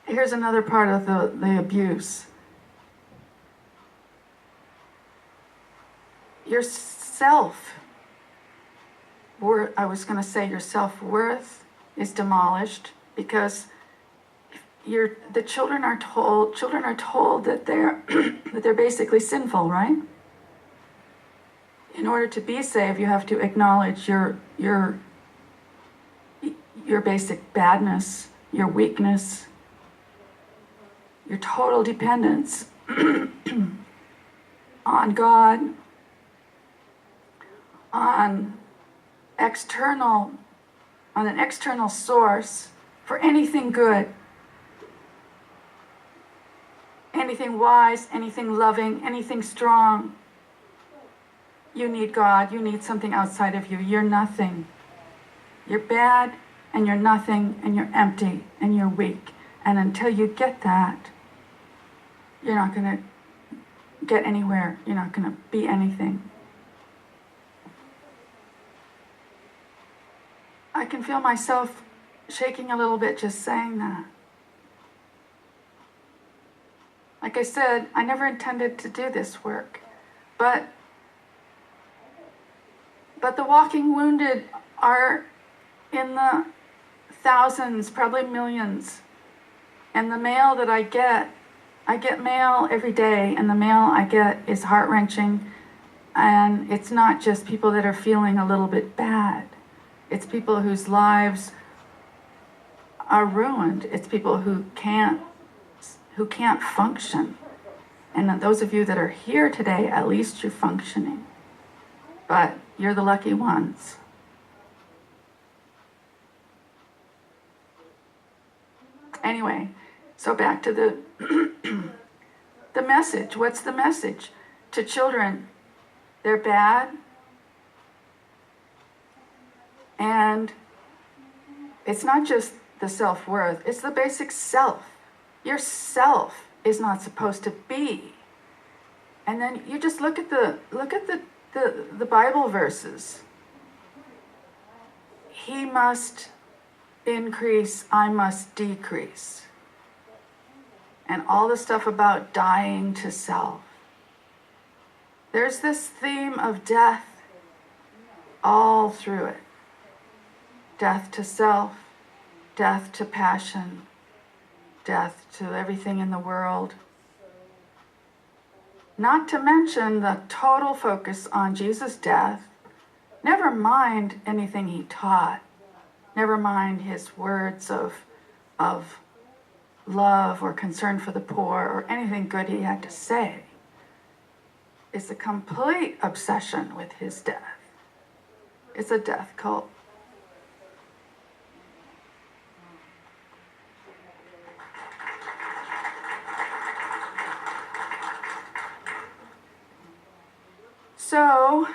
here's another part of the abuse. Your self-worth, I was going to say your self-worth is demolished because the children are told that they're that they're basically sinful, right? In order to be saved, you have to acknowledge your basic badness, your weakness, your total dependence on God, on an external source for anything good, anything wise, anything loving, anything strong. You need God. You need something outside of you. You're nothing. You're bad, and you're nothing, and you're empty, and you're weak. And until you get that, you're not going to get anywhere. You're not going to be anything. I can feel myself shaking a little bit just saying that. Like I said, I never intended to do this work, but the walking wounded are in the thousands, probably millions. And the mail that I get mail every day, and the mail I get is heart-wrenching. And it's not just people that are feeling a little bit bad. It's people whose lives are ruined. It's people who can't function. And those of you that are here today, at least you're functioning. But you're the lucky ones. Anyway, so back to the the message. What's the message? To children, they're bad. And it's not just the self-worth, it's the basic self. Your self is not supposed to be. And then you just look at the Bible verses. He must increase, I must decrease. And all the stuff about dying to self. There's this theme of death all through it. Death to self, death to passion, death to everything in the world. Not to mention the total focus on Jesus' death. Never mind anything he taught. Never mind his words of love or concern for the poor or anything good he had to say. It's a complete obsession with his death. It's a death cult. So,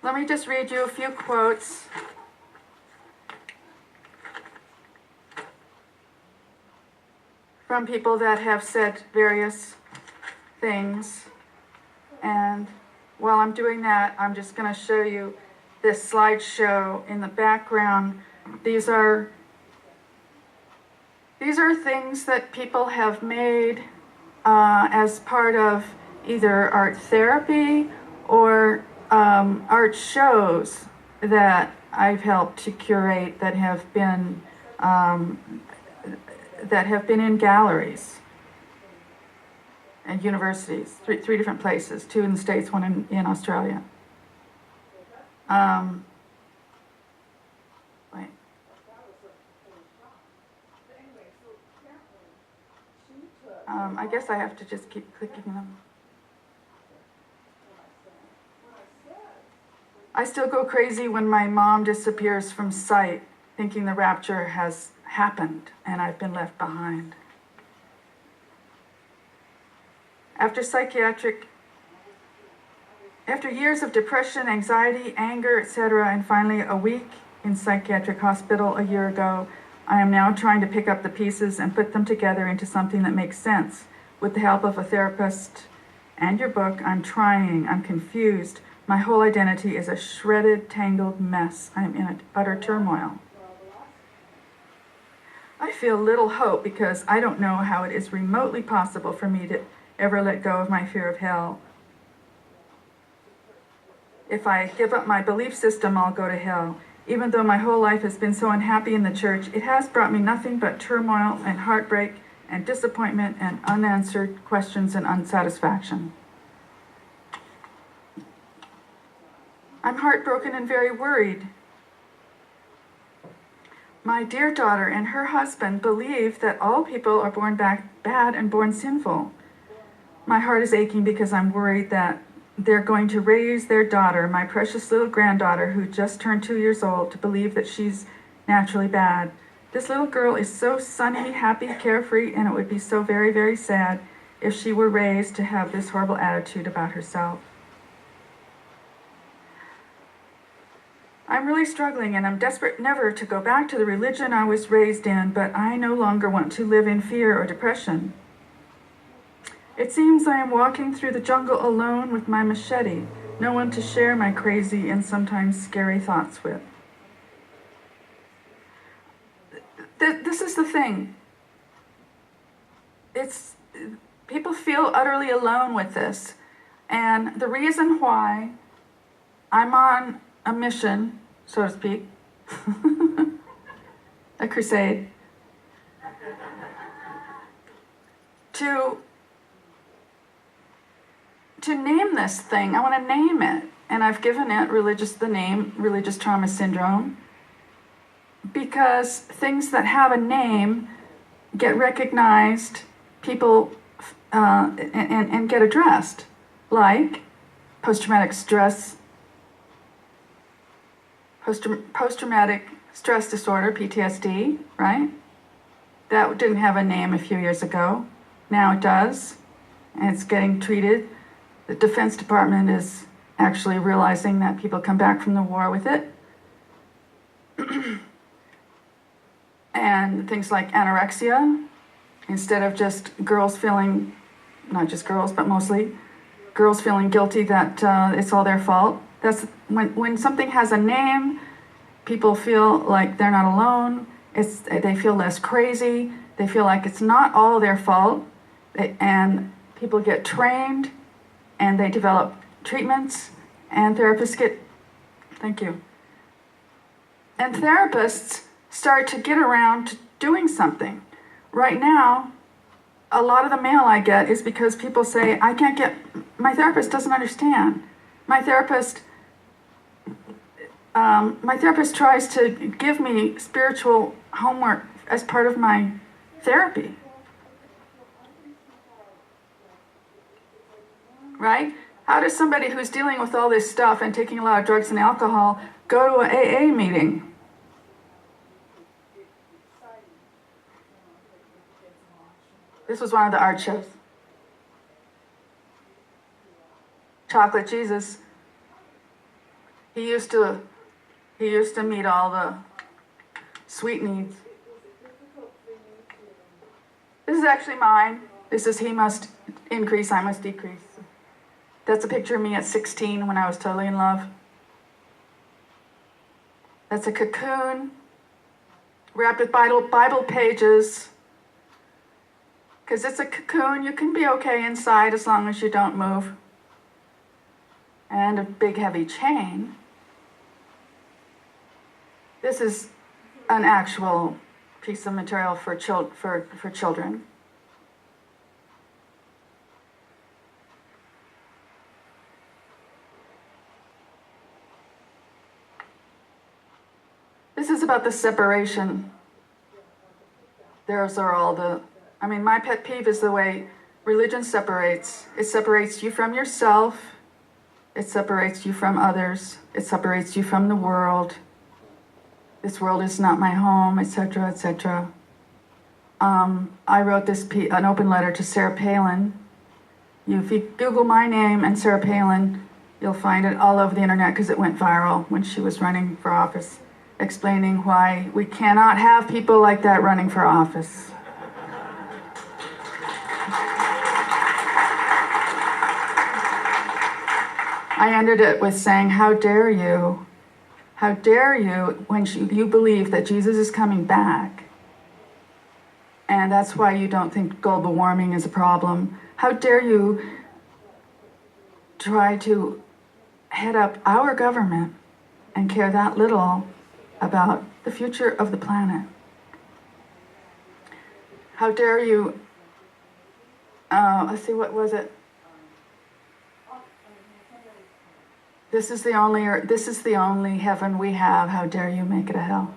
let me just read you a few quotes. From people that have said various things. And while I'm doing that, I'm just going to show you this slideshow in the background. These are things that people have made as part of either art therapy or art shows that I've helped to curate that have been in galleries and universities, three different places, 2 in the States, 1 in Australia. I guess I have to just keep clicking them. I still go crazy when my mom disappears from sight, thinking the rapture has happened and I've been left behind. After years of depression, anxiety, anger, etc., and finally a week in psychiatric hospital a year ago, I am now trying to pick up the pieces and put them together into something that makes sense. With the help of a therapist and your book, I'm trying. I'm confused. My whole identity is a shredded, tangled mess. I am in utter turmoil. I feel little hope because I don't know how it is remotely possible for me to ever let go of my fear of hell. If I give up my belief system, I'll go to hell. Even though my whole life has been so unhappy in the church, it has brought me nothing but turmoil and heartbreak and disappointment and unanswered questions and unsatisfaction. I'm heartbroken and very worried. My dear daughter and her husband believe that all people are born back bad and born sinful. My heart is aching because I'm worried that they're going to raise their daughter, my precious little granddaughter who just turned 2 years old, to believe that she's naturally bad. This little girl is so sunny, happy, carefree, and it would be so very, very sad if she were raised to have this horrible attitude about herself. I'm really struggling, and I'm desperate never to go back to the religion I was raised in, but I no longer want to live in fear or depression. It seems I am walking through the jungle alone with my machete, no one to share my crazy and sometimes scary thoughts with. This is the thing. People feel utterly alone with this. And the reason why I'm on a mission, so to speak, a crusade, to name this thing. I want to name it, and I've given it the name religious trauma syndrome, because things that have a name get recognized, people and get addressed, like post-traumatic stress disorder, PTSD, right? That didn't have a name a few years ago. Now it does, and it's getting treated. The Defense Department is actually realizing that people come back from the war with it. And things like anorexia, instead of just girls feeling, not just girls, but mostly girls feeling guilty that it's all their fault. That's when something has a name, people feel like they're not alone. They feel less crazy. They feel like it's not all their fault. And people get trained, and they develop treatments, and therapists get, thank you. And therapists start to get around to doing something. Right now, a lot of the mail I get is because people say, my therapist doesn't understand. My therapist tries to give me spiritual homework as part of my therapy. Right? How does somebody who's dealing with all this stuff and taking a lot of drugs and alcohol go to an AA meeting? This was one of the art shows. Chocolate Jesus. He used to meet all the sweet needs. This is actually mine. This is he must increase, I must decrease. That's a picture of me at 16 when I was totally in love. That's a cocoon wrapped with Bible pages. Because it's a cocoon, you can be okay inside as long as you don't move. And a big heavy chain. This is an actual piece of material for children. This is about the separation. Those are all my pet peeve is the way religion separates. It separates you from yourself. It separates you from others. It separates you from the world. This world is not my home, etc., etc. I wrote an open letter to Sarah Palin. If you Google my name and Sarah Palin, you'll find it all over the internet because it went viral when she was running for office, explaining why we cannot have people like that running for office. I ended it with saying, how dare you, when you believe that Jesus is coming back, and that's why you don't think global warming is a problem. How dare you try to head up our government and care that little about the future of the planet? How dare you, let's see, what was it? This is the only heaven we have. How dare you make it a hell?